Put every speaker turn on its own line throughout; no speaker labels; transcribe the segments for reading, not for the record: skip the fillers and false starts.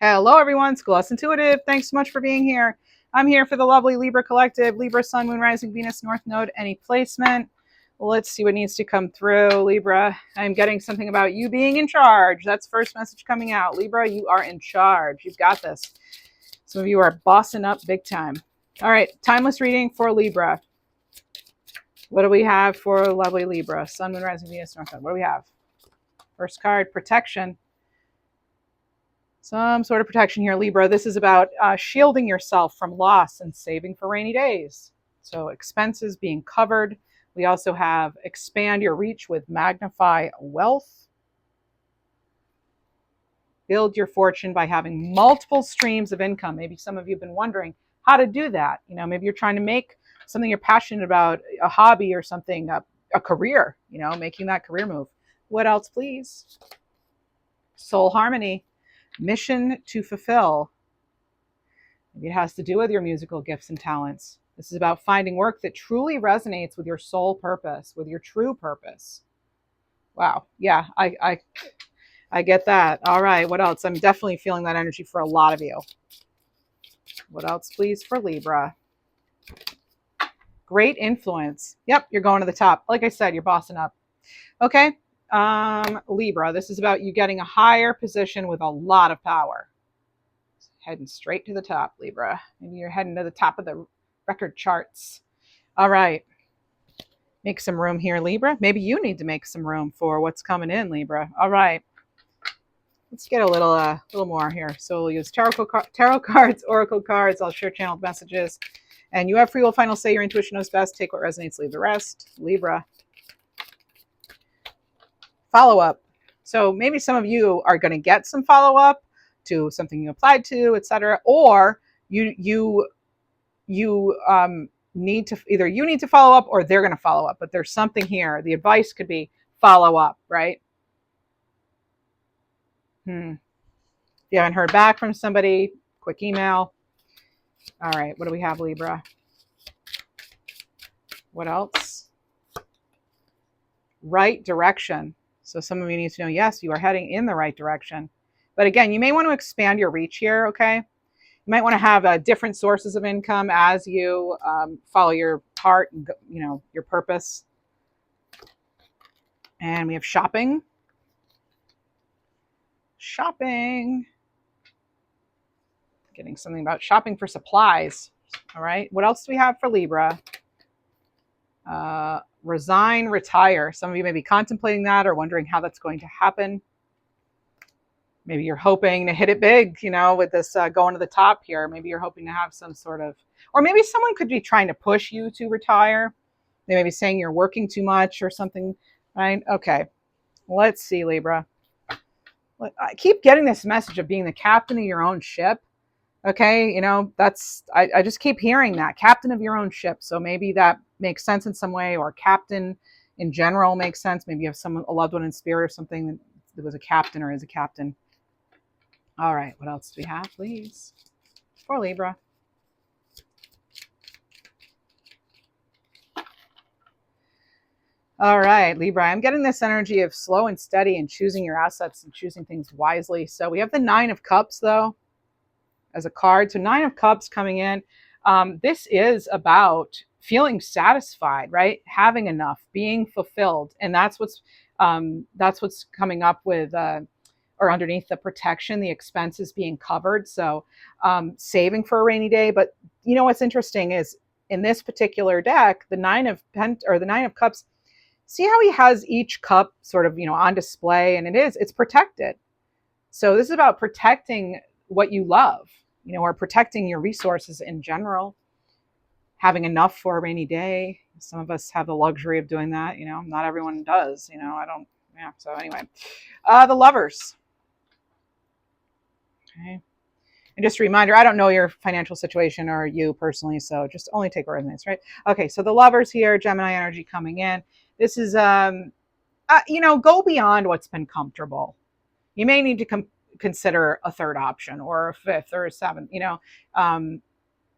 Hello, everyone. Schoolhouse Intuitive. Thanks so much for being here. I'm here for the lovely Libra Collective, Libra, Sun, Moon, Rising, Venus, North Node, any placement. Let's see what needs to come through. Libra, I'm getting something about you being in charge. That's first message coming out. Libra, you are in charge. You've got this. Some of you are bossing up big time. All right, timeless reading for Libra. What do we have for lovely Libra? Sun, Moon, Rising, Venus, North Node. What do we have? First card, protection. Some sort of protection here, Libra. This is about shielding yourself from loss and saving for rainy days. So expenses being covered. We also have expand your reach with magnify wealth. Build your fortune by having multiple streams of income. Maybe some of you have been wondering how to do that. You know, maybe you're trying to make something you're passionate about, a hobby or something, a career, you know, making that career move. What else, please? Soul harmony. Mission to fulfill. Maybe it has to do with your musical gifts and talents. This is about finding work that truly resonates with your soul purpose, with your true purpose. Wow. Yeah, I get that. All right. What else? I'm definitely feeling that energy for a lot of you. What else, please, for Libra? Great influence. Yep, you're going to the top. Like I said, you're bossing up. Okay. Libra, this is about you getting a higher position with a lot of power. Heading straight to the top, Libra. Maybe you're heading to the top of the record charts. All right. Make some room here, Libra. Maybe you need to make some room for what's coming in, Libra. All right. Let's get a little more here. So we'll use tarot cards, oracle cards. I'll share channeled messages. And you have free will, final say. Your intuition knows best. Take what resonates, leave the rest. Libra. Follow-up. So maybe some of you are going to get some follow-up to something you applied to, etc., or you need to either you need to follow up or they're going to follow up. But there's something here. The advice could be follow up, right? If you haven't heard back from somebody, quick email. All right, what do we have, Libra? What else? Right direction. So some of you need to know, yes, you are heading in the right direction. But again, you may want to expand your reach here, okay? You might want to have different sources of income as you follow your heart and, you know, your purpose. And we have shopping. Shopping. Getting something about shopping for supplies. All right. What else do we have for Libra? Resign, retire. Some of you may be contemplating that or wondering how that's going to happen. Maybe you're hoping to hit it big, you know, with this going to the top here. Maybe you're hoping to have some sort of, or maybe someone could be trying to push you to retire. They may be saying you're working too much or something, right? Okay. Let's see, Libra. I keep getting this message of being the captain of your own ship. Okay, you know, that's, I just keep hearing that, captain of your own ship. So maybe that makes sense in some way, or captain in general makes sense. Maybe you have someone, a loved one in spirit or something that was a captain or is a captain. All right, what else do we have, please, for Libra? All right, Libra, I'm getting this energy of slow and steady and choosing your assets and choosing things wisely. So we have the 9 of Cups, though, as a card. So 9 of Cups coming in. This is about feeling satisfied, right? Having enough, being fulfilled. And that's what's coming up with, or underneath the protection, the expenses being covered. So saving for a rainy day. But you know what's interesting is in this particular deck, the 9 of Cups, see how he has each cup sort of, you know, on display, and it's protected. So this is about protecting what you love, you know, or protecting your resources in general, having enough for a rainy day. Some of us have the luxury of doing that, you know, not everyone does, you know, I don't, yeah. So anyway, the Lovers. Okay. And just a reminder, I don't know your financial situation or you personally, so just only take what resonates, right? Okay, so the Lovers here, Gemini energy coming in. This is, you know, go beyond what's been comfortable. You may need to consider a third option or a fifth or a seventh, you know.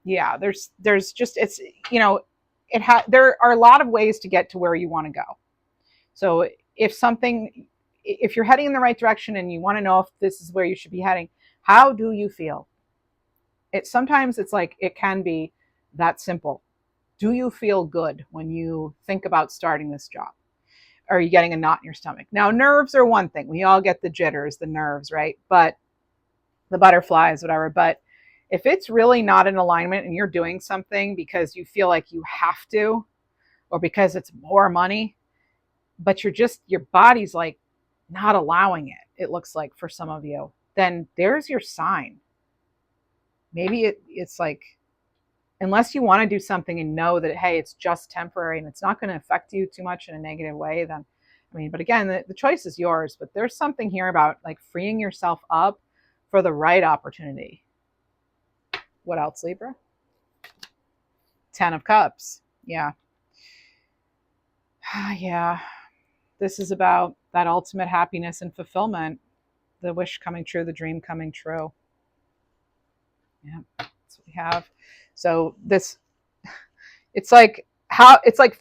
Yeah, there's just, it's, you know, there are a lot of ways to get to where you want to go. So if you're heading in the right direction and you want to know if this is where you should be heading, How do you feel? Sometimes it's like, it can be that simple. Do you feel good when you think about starting this job? Are you getting a knot in your stomach? Now, nerves are one thing. We all get the jitters, the nerves, right? But the butterflies, whatever. But if it's really not in alignment and you're doing something because you feel like you have to, or because it's more money, but your body's like not allowing it, it looks like for some of you, then there's your sign. Maybe it's like, unless you want to do something and know that, hey, it's just temporary and it's not going to affect you too much in a negative way, then, I mean, but again, the choice is yours. But there's something here about like freeing yourself up for the right opportunity. What else, Libra? 10 of Cups. Yeah. Yeah. This is about that ultimate happiness and fulfillment, the wish coming true, the dream coming true. Yeah, that's what we have. So this, it's like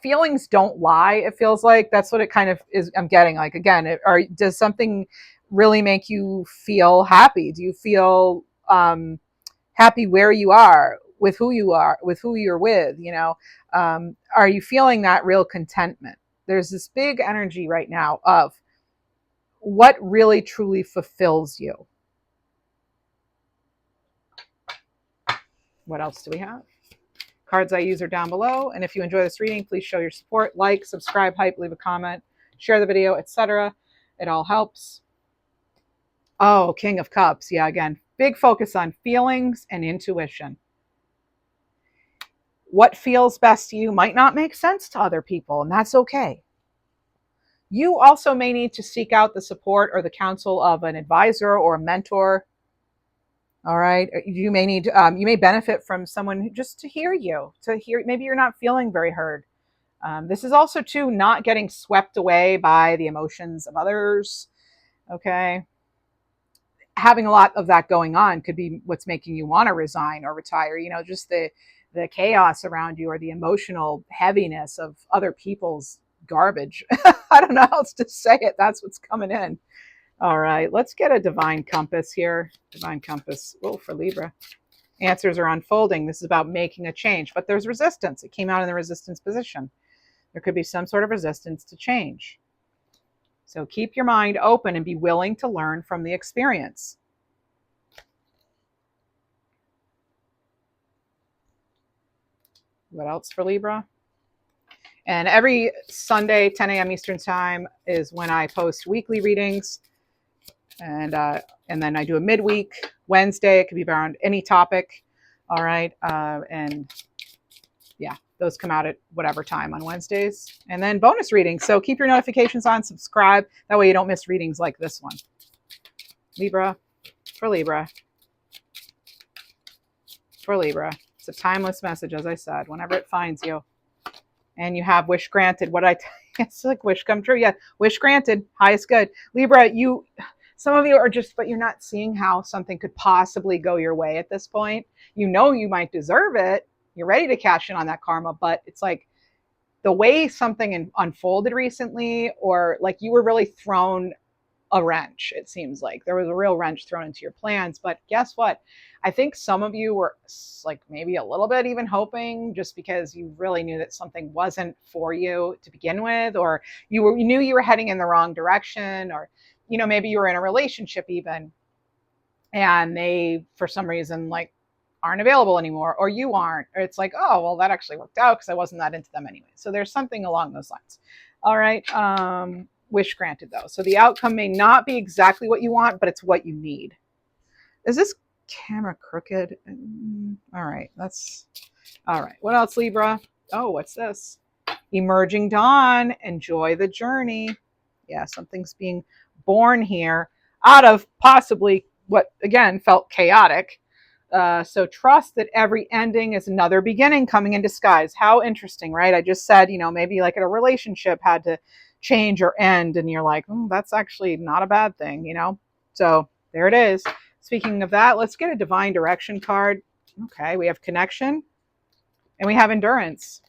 feelings don't lie. It feels like that's what it kind of is. I'm getting like, again, does something really make you feel happy? Do you feel happy where you are, with who you're with? Are you feeling that real contentment? There's this big energy right now of what really truly fulfills you. What else do we have? Cards I use are down below. And if you enjoy this reading, please show your support. Like, subscribe, hype, leave a comment, share the video, etc. It all helps. Oh, King of Cups. Yeah, again, big focus on feelings and intuition. What feels best to you might not make sense to other people, and that's okay. You also may need to seek out the support or the counsel of an advisor or a mentor. All right. You may need, you may benefit from someone just to hear you, maybe you're not feeling very heard. This is also too not getting swept away by the emotions of others. Okay. Having a lot of that going on could be what's making you want to resign or retire. Just the chaos around you, or the emotional heaviness of other people's garbage. I don't know how else to say it. That's what's coming in. All right, let's get a divine compass here. Divine compass. Oh, for Libra. Answers are unfolding. This is about making a change, but there's resistance. It came out in the resistance position. There could be some sort of resistance to change. So keep your mind open and be willing to learn from the experience. What else for Libra? And every Sunday, 10 a.m. Eastern Time is when I post weekly readings. And then I do a midweek Wednesday. It could be around any topic. All right. And yeah, those come out at whatever time on Wednesdays. And then bonus readings. So keep your notifications on, subscribe. That way you don't miss readings like this one. Libra, for Libra. For Libra. It's a timeless message, as I said, whenever it finds you. And you have wish granted. It's like wish come true. Yeah, wish granted. Highest good. Libra, some of you are just, but you're not seeing how something could possibly go your way at this point. You might deserve it. You're ready to cash in on that karma, but it's like the way something unfolded recently, or like you were really thrown a wrench. It seems like there was a real wrench thrown into your plans. But guess what? I think some of you were like maybe a little bit even hoping, just because you really knew that something wasn't for you to begin with, or you knew you were heading in the wrong direction, or maybe you were in a relationship even, and they, for some reason, like aren't available anymore, or you aren't, or it's like, oh, well, that actually worked out because I wasn't that into them anyway. So there's something along those lines. All right. Wish granted, though. So the outcome may not be exactly what you want, but it's what you need. Is this camera crooked? All right. All right. What else, Libra? Oh, what's this? Emerging dawn. Enjoy the journey. Yeah, something's being born here out of possibly what, again, felt chaotic. So trust that every ending is another beginning coming in disguise. How interesting, right? I just said, maybe like a relationship had to change or end, and you're like, that's actually not a bad thing, So there it is. Speaking of that, let's get a divine direction card. Okay, we have connection and we have endurance.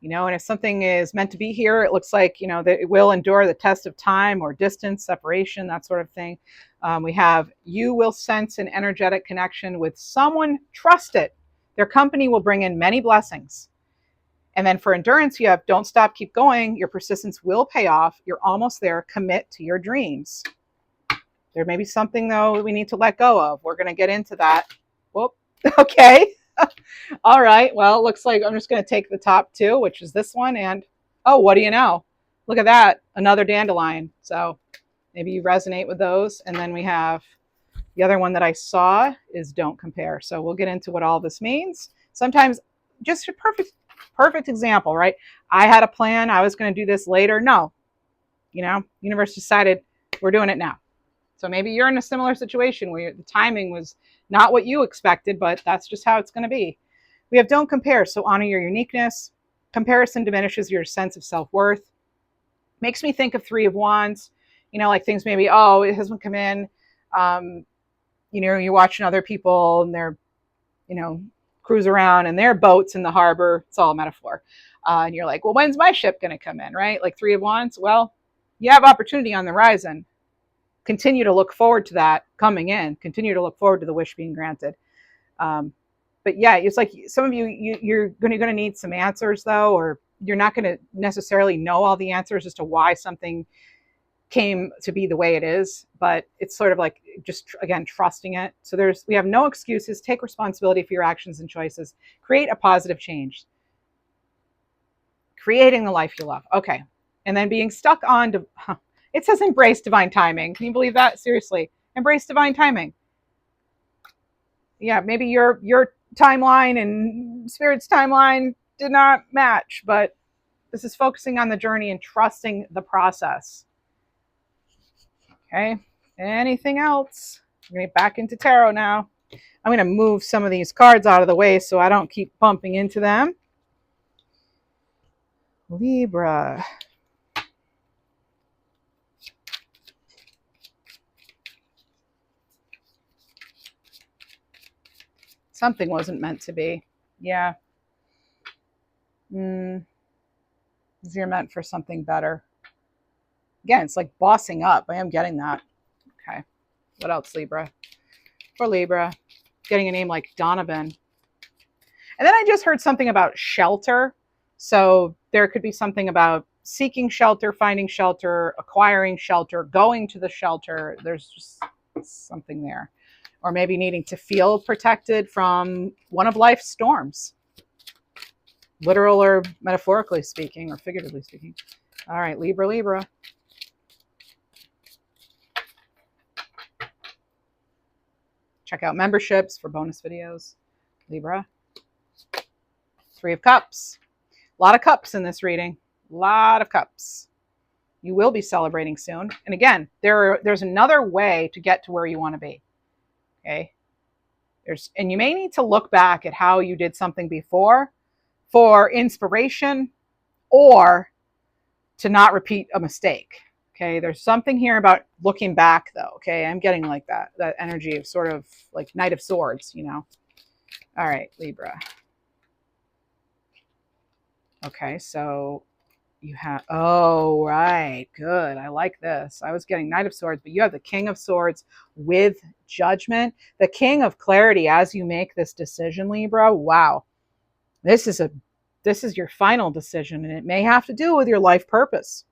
And if something is meant to be here, it looks like, that it will endure the test of time or distance, separation, that sort of thing. We have, you will sense an energetic connection with someone trusted. Their company will bring in many blessings. And then for endurance, you have, don't stop, keep going. Your persistence will pay off. You're almost there. Commit to your dreams. There may be something, though, we need to let go of. We're going to get into that. Whoop. Okay. All right. Well, it looks like I'm just going to take the top two, which is this one. And, oh, what do you know? Look at that. Another dandelion. So maybe you resonate with those. And then we have the other one that I saw is don't compare. So we'll get into what all this means. Sometimes just a perfect example, right? I had a plan. I was going to do this later. No, universe decided we're doing it now. So maybe you're in a similar situation where the timing was not what you expected, but that's just how it's going to be. We have don't compare. So honor your uniqueness. Comparison diminishes your sense of self-worth. Makes me think of Three of Wands, like things maybe, oh, it hasn't come in. You're watching other people and they're, cruise around in their boats in the harbor. It's all a metaphor. And you're like, well, when's my ship going to come in, right? Like Three of Wands. Well, you have opportunity on the horizon. Continue to look forward to that coming in. Continue to look forward to the wish being granted. But yeah, it's like some of you're going to need some answers though, or you're not going to necessarily know all the answers as to why something came to be the way it is, but it's sort of like just, again, trusting it. So we have no excuses. Take responsibility for your actions and choices. Create a positive change. Creating the life you love. Okay. And then being stuck on, it says embrace divine timing. Can you believe that? Seriously. Embrace divine timing. Yeah, maybe your timeline and Spirit's timeline did not match, but this is focusing on the journey and trusting the process. Okay, anything else? We're going to get back into tarot now. I'm going to move some of these cards out of the way so I don't keep bumping into them. Libra. Something wasn't meant to be. Yeah. You're meant for something better. Again, it's like bossing up. I am getting that. Okay. What else, Libra? For Libra, getting a name like Donovan. And then I just heard something about shelter. So there could be something about seeking shelter, finding shelter, acquiring shelter, going to the shelter. There's just something there. Or maybe needing to feel protected from one of life's storms. Literal or metaphorically speaking, or figuratively speaking. All right, Libra. Check out memberships for bonus videos. Libra. Three of Cups. A lot of cups in this reading. A lot of cups. You will be celebrating soon. And again, there's another way to get to where you want to be. Okay? And you may need to look back at how you did something before for inspiration or to not repeat a mistake. Okay, there's something here about looking back though. Okay, I'm getting like that energy of sort of like Knight of Swords, All right, Libra. Okay, so you have, oh, right, good. I like this. I was getting Knight of Swords, but you have the King of Swords with Judgment, the King of Clarity as you make this decision, Libra. Wow. This is your final decision, and it may have to do with your life purpose.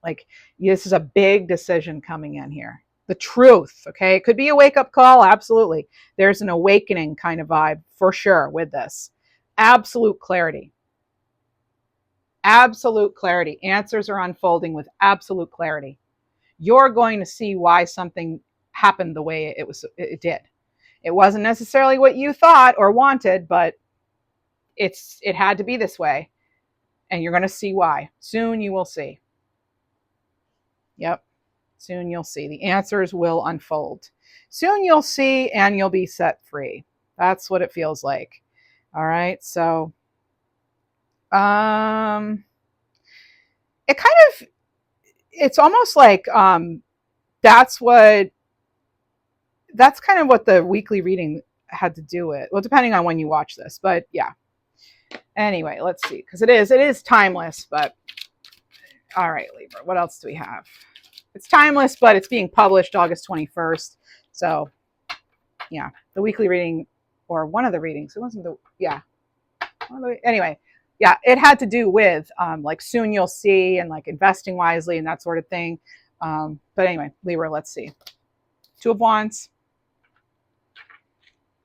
Like, this is a big decision coming in here. The truth, okay? It could be a wake-up call, absolutely. There's an awakening kind of vibe for sure with this. Absolute clarity. Absolute clarity. Answers are unfolding with absolute clarity. You're going to see why something happened the way it did. It wasn't necessarily what you thought or wanted, but it had to be this way. And you're going to see why. Soon you will see. Yep. Soon you'll see. The answers will unfold. Soon you'll see and you'll be set free. That's what it feels like. All right. So, it's almost like, that's kind of what the weekly reading had to do with. Well, depending on when you watch this, but yeah. Anyway, let's see, because it is timeless, but all right, Libra, what else do we have? It's timeless, but it's being published August 21st. So yeah, the weekly reading, or one of the readings, it wasn't the, yeah. Anyway, yeah, it had to do with like soon you'll see, and like investing wisely and that sort of thing. But anyway, Libra, let's see. Two of Wands.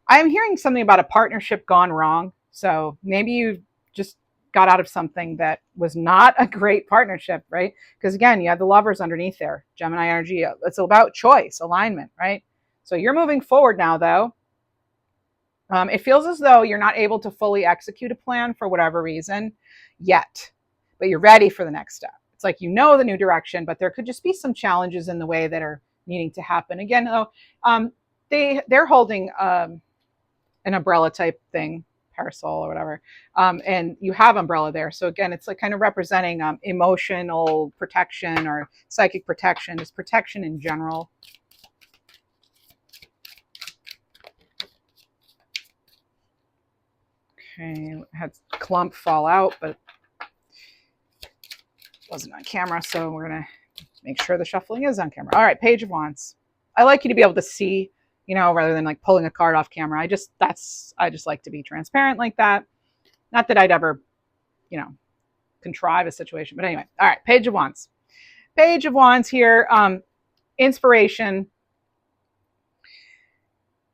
I am hearing something about a partnership gone wrong. So maybe you just got out of something that was not a great partnership, right? Because again, you have the Lovers underneath there, Gemini energy. It's about choice, alignment, right? So you're moving forward now, though. It feels as though you're not able to fully execute a plan for whatever reason yet, but you're ready for the next step. It's like you know the new direction, but there could just be some challenges in the way that are needing to happen. Again, though, they're holding an umbrella type thing, parasol or whatever, and you have umbrella there. So again, it's like kind of representing emotional protection or psychic protection, just protection in general. Okay, had clump fall out, but wasn't on camera, so we're gonna make sure the shuffling is on camera. All right, Page of Wands. I like you to be able to see, you know, rather than like pulling a card off camera. I just like to be transparent like that. Not that I'd ever, you know, contrive a situation, but anyway. All right, Page of Wands. Page of Wands here. Inspiration.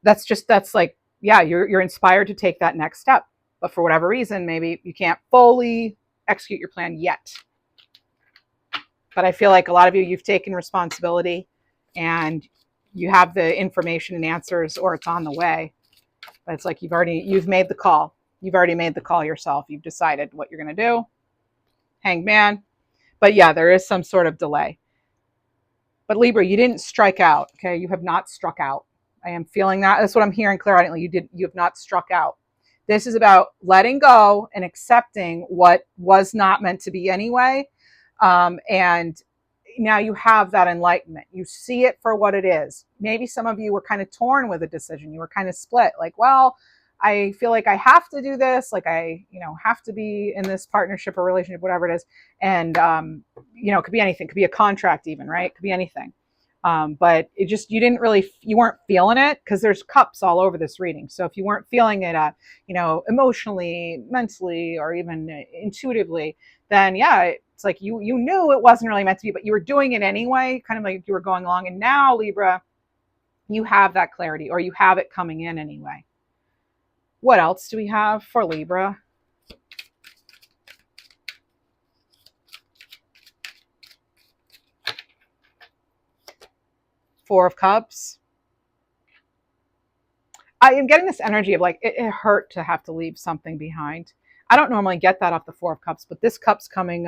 That's like, yeah, you're inspired to take that next step. But for whatever reason, maybe you can't fully execute your plan yet. But I feel like a lot of you've taken responsibility and you have the information and answers, or it's on the way. But it's like you've made the call. You've already made the call yourself. You've decided what you're going to do. Hanged Man. But yeah, there is some sort of delay. But Libra, you didn't strike out. Okay, you have not struck out. I am feeling that. That's what I'm hearing clairaudiently. You have not struck out. This is about letting go and accepting what was not meant to be anyway. And now you have that enlightenment. You see it for what it is. Maybe some of you were kind of torn with a decision. You were kind of split. Like, well, I feel like I have to do this. Like I, have to be in this partnership or relationship, whatever it is. And, it could be anything. It could be a contract even, right? It could be anything. But you weren't feeling it, because there's cups all over this reading. So if you weren't feeling it, emotionally, mentally, or even intuitively, then yeah, it's like you knew it wasn't really meant to be, but you were doing it anyway, kind of like you were going along. And now, Libra, you have that clarity, or you have it coming in anyway. What else do we have for Libra? Four of Cups. I am getting this energy of like, it hurt to have to leave something behind. I don't normally get that off the Four of Cups, but this cup's coming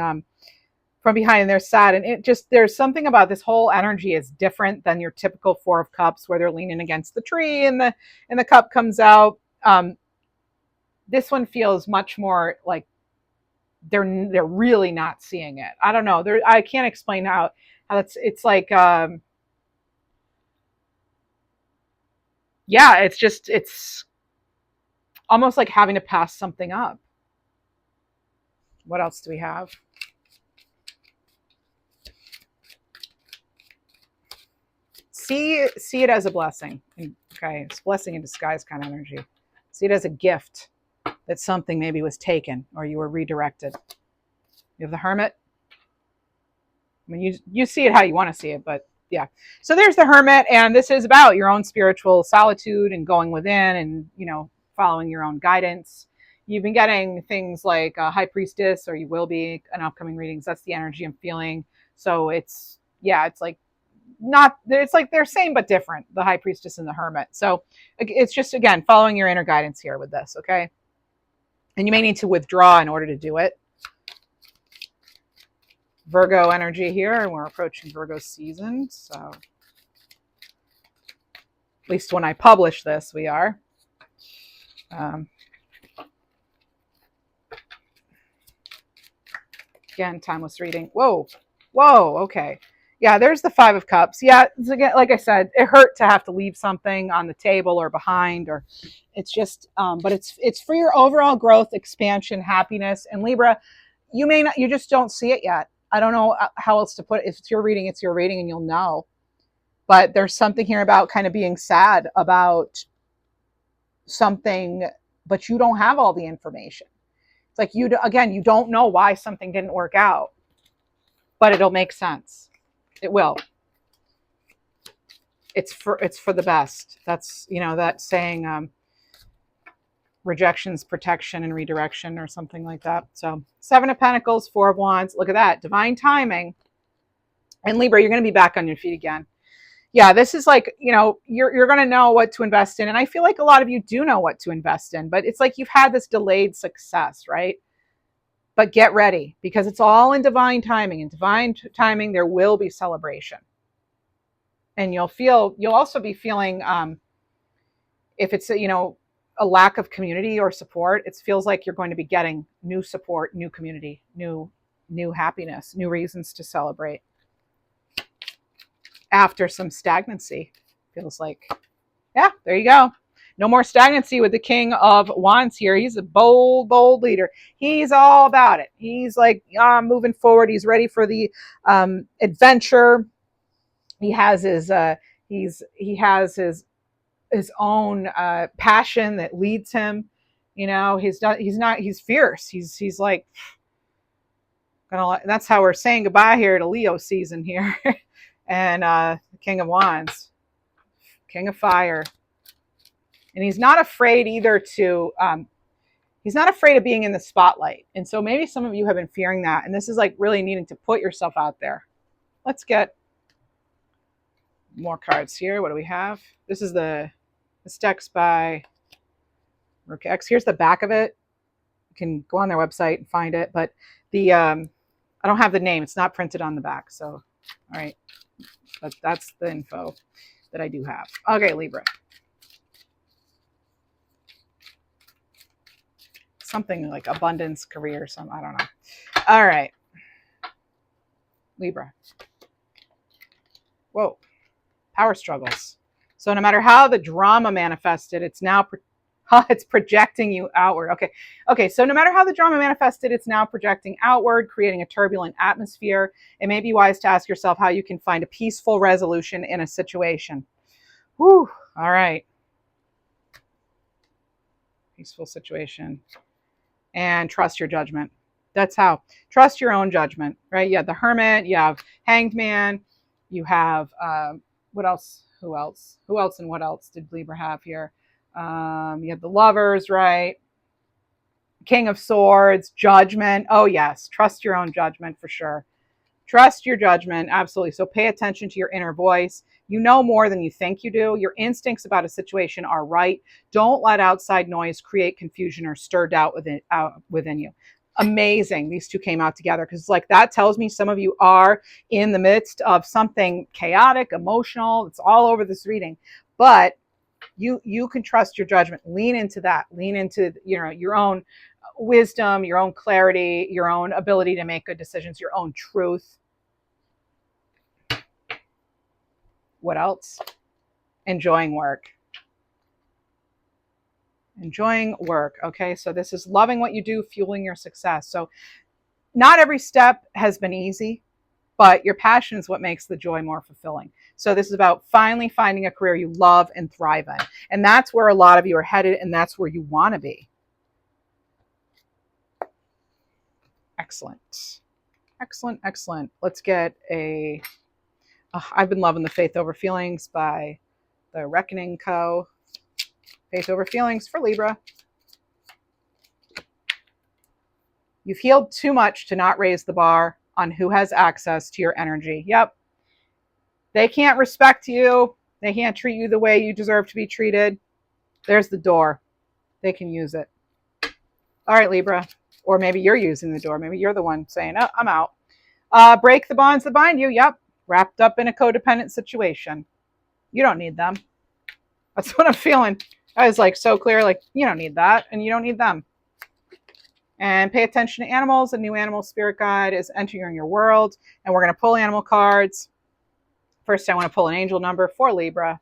from behind, and they're sad. And there's something about this whole energy is different than your typical Four of Cups, where they're leaning against the tree and the cup comes out. This one feels much more like they're really not seeing it. I don't know. I can't explain how it's like, yeah, it's almost like having to pass something up. What else do we have? See it as a blessing. Okay, it's blessing in disguise kind of energy. See it as a gift that something maybe was taken, or you were redirected. You have the Hermit. I mean, you see it how you want to see it, but yeah. So there's the Hermit, and this is about your own spiritual solitude and going within and, following your own guidance. You've been getting things like High Priestess, or you will be in upcoming readings. That's the energy I'm feeling. So it's like they're same but different, the High Priestess and the Hermit. So it's just, again, following your inner guidance here with this, okay? And you may need to withdraw in order to do it. Virgo energy here, and we're approaching Virgo season. So at least when I publish this, we are. Again, timeless reading. Whoa, okay. Yeah, there's the Five of Cups. Yeah, again, like I said, it hurt to have to leave something on the table or behind, or it's just, but it's for your overall growth, expansion, happiness. And Libra, you may not, you just don't see it yet. I don't know how else to put it. If it's your reading, it's your reading, and you'll know. But there's something here about kind of being sad about something, but you don't have all the information. It's like you don't know why something didn't work out, but it'll make sense. It will. It's for the best. That's, that saying, rejection's protection and redirection, or something like that. So Seven of Pentacles, Four of Wands. Look at that. Divine timing. And Libra, you're going to be back on your feet again. Yeah, this is like, you're going to know what to invest in. And I feel like a lot of you do know what to invest in, but it's like you've had this delayed success, right? But get ready, because it's all in divine timing. In divine timing, there will be celebration. And you'll also be feeling, if it's, a lack of community or support, it feels like you're going to be getting new support, new community, new happiness, new reasons to celebrate. After some stagnancy, feels like. Yeah, there you go. No more stagnancy with the King of Wands here. He's a bold, bold leader. He's all about it. He's like moving forward. He's ready for the adventure. He has his his own passion that leads him. He's fierce. He's like that's how we're saying goodbye here to Leo season here. And the King of Wands, King of Fire. And he's not afraid either he's not afraid of being in the spotlight. And so maybe some of you have been fearing that. And this is like really needing to put yourself out there. Let's get more cards here. What do we have? This is this deck's by Rook X. Here's the back of it. You can go on their website and find it. But I don't have the name. It's not printed on the back. So, all right. But that's the info that I do have. Okay, Libra. Something like abundance, career, I don't know. All right. Libra. Whoa. Power struggles. So no matter how the drama manifested, it's now it's projecting you outward. Okay. So no matter how the drama manifested, it's now projecting outward, creating a turbulent atmosphere. It may be wise to ask yourself how you can find a peaceful resolution in a situation. Whew. All right. Peaceful situation. And trust your judgment. That's how. Trust your own judgment, right? You have the Hermit, you have Hanged Man, you have, what else? Who else and what else did Libra have here? You have the Lovers, right? King of Swords, Judgment. Oh, yes. Trust your own judgment for sure. Trust your judgment. Absolutely. So pay attention to your inner voice. You know more than you think you do. Your instincts about a situation are right. Don't let outside noise create confusion or stir doubt within you. Amazing. These two came out together, because like that tells me some of you are in the midst of something chaotic, emotional. It's all over this reading. But you can trust your judgment. Lean into that. Lean into your own wisdom, your own clarity, your own ability to make good decisions, your own truth. What else? Enjoying work. Enjoying work. Okay, so this is loving what you do, fueling your success. So not every step has been easy, but your passion is what makes the joy more fulfilling. So this is about finally finding a career you love and thrive in. And that's where a lot of you are headed, and that's where you want to be. Excellent. Excellent, excellent. Let's get I've been loving the Faith Over Feelings by the Reckoning Co. Faith Over Feelings for Libra. You've healed too much to not raise the bar on who has access to your energy. Yep. They can't respect you. They can't treat you the way you deserve to be treated. There's the door. They can use it. All right, Libra. Or maybe you're using the door. Maybe you're the one saying, oh, I'm out. Break the bonds that bind you. Yep. Wrapped up in a codependent situation. You don't need them. That's what I'm feeling. I was like so clear, like, you don't need that, and you don't need them. And pay attention to animals. A new animal spirit guide is entering your world, and we're going to pull animal cards. First, I want to pull an angel number for Libra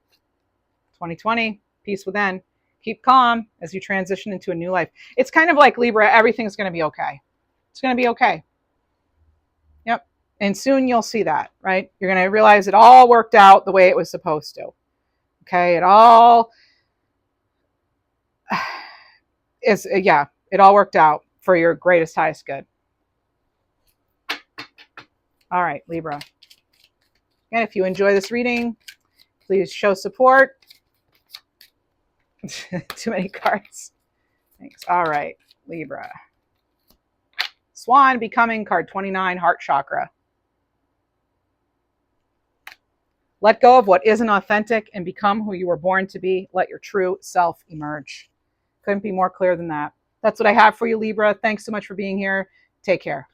2020, peace within. Keep calm as you transition into a new life. It's kind of like Libra, everything's going to be okay. It's going to be okay. Yep. And soon you'll see that, right? You're going to realize it all worked out the way it was supposed to. Okay. It all is, yeah, it all worked out for your greatest, highest good. All right, Libra. And if you enjoy this reading, please show support. Too many cards. Thanks. All right, Libra. Swan becoming, card 29, heart chakra. Let go of what isn't authentic and become who you were born to be. Let your true self emerge. Couldn't be more clear than that. That's what I have for you, Libra. Thanks so much for being here. Take care.